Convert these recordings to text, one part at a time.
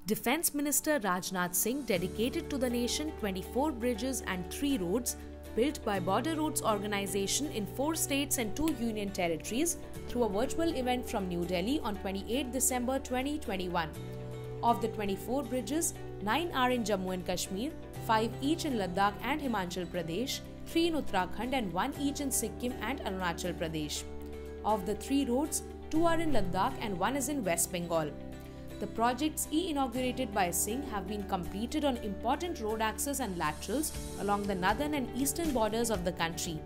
Defence Minister Rajnath Singh dedicated to the nation 24 bridges and 3 roads built by Border Roads Organisation in 4 states and 2 union territories through a virtual event from New Delhi on 28 December 2021. Of the 24 bridges, 9 are in Jammu and Kashmir, 5 each in Ladakh and Himachal Pradesh, 3 in Uttarakhand and 1 each in Sikkim and Arunachal Pradesh. Of the 3 roads, 2 are in Ladakh and 1 is in West Bengal. The projects inaugurated by Singh have been completed on important road access and laterals along the northern and eastern borders of the country.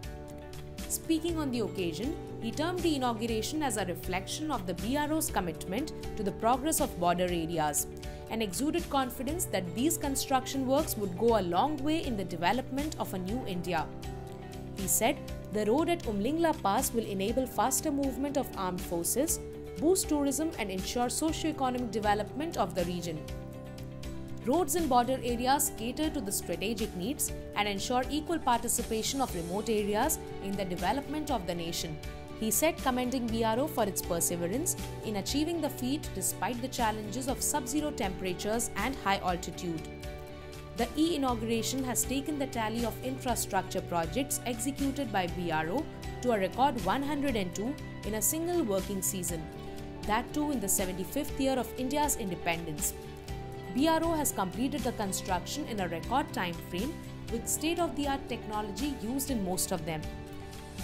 Speaking on the occasion, he termed the inauguration as a reflection of the BRO's commitment to the progress of border areas and exuded confidence that these construction works would go a long way in the development of a new India. He said, the road at Umlingla Pass will enable faster movement of armed forces, boost tourism and ensure socio-economic development of the region. Roads in border areas cater to the strategic needs and ensure equal participation of remote areas in the development of the nation. He said, commending BRO for its perseverance in achieving the feat despite the challenges of sub-zero temperatures and high altitude. The inauguration has taken the tally of infrastructure projects executed by BRO to a record 102 in a single working season. That too in the 75th year of India's independence. BRO has completed the construction in a record time frame with state-of-the-art technology used in most of them.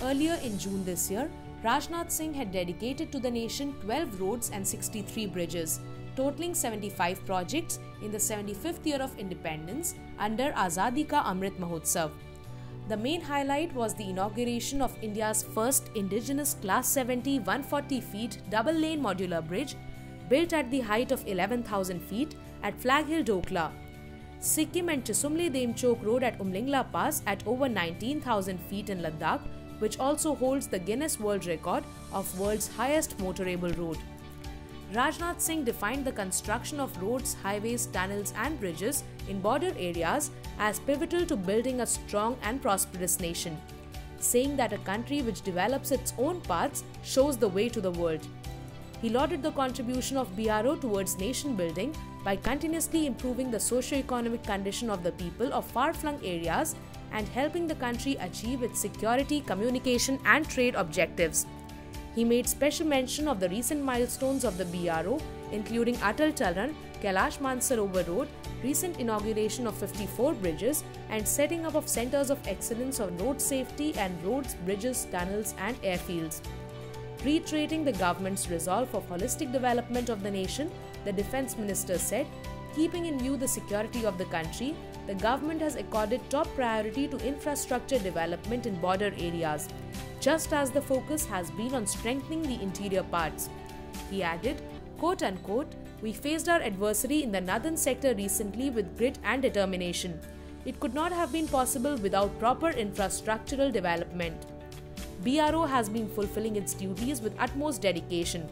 Earlier in June this year, Rajnath Singh had dedicated to the nation 12 roads and 63 bridges, totaling 75 projects in the 75th year of independence under Azadi Ka Amrit Mahotsav. The main highlight was the inauguration of India's first indigenous Class 70 140 feet double-lane modular bridge built at the height of 11,000 feet at Flag Hill Dokla. Sikkim and Chisumli Demchok Road at Umlingla Pass at over 19,000 feet in Ladakh, which also holds the Guinness World Record of world's highest motorable road. Rajnath Singh defined the construction of roads, highways, tunnels and bridges in border areas as pivotal to building a strong and prosperous nation, saying that a country which develops its own paths shows the way to the world. He lauded the contribution of BRO towards nation building by continuously improving the socio-economic condition of the people of far-flung areas and helping the country achieve its security, communication and trade objectives. He made special mention of the recent milestones of the BRO, including Atal Taran, Kailash Mansarovar Road, recent inauguration of 54 bridges, and setting up of centers of excellence on road safety and roads, bridges, tunnels, and airfields. Reiterating the government's resolve of holistic development of the nation, the Defence Minister said, keeping in view the security of the country, the government has accorded top priority to infrastructure development in border areas, just as the focus has been on strengthening the interior parts. He added, quote unquote, we faced our adversary in the northern sector recently with grit and determination. It could not have been possible without proper infrastructural development. BRO has been fulfilling its duties with utmost dedication.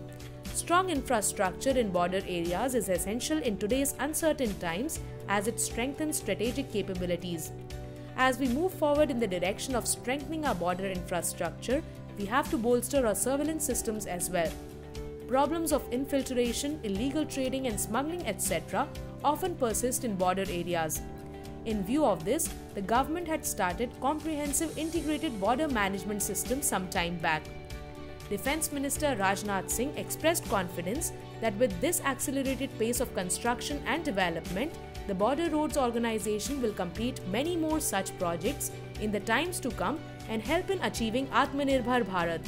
Strong infrastructure in border areas is essential in today's uncertain times as it strengthens strategic capabilities. As we move forward in the direction of strengthening our border infrastructure, we have to bolster our surveillance systems as well. Problems of infiltration, illegal trading and smuggling etc. often persist in border areas. In view of this, the government had started comprehensive integrated border management system some time back. Defence Minister Rajnath Singh expressed confidence that with this accelerated pace of construction and development, the Border Roads Organisation will complete many more such projects in the times to come and help in achieving Atmanirbhar Bharat.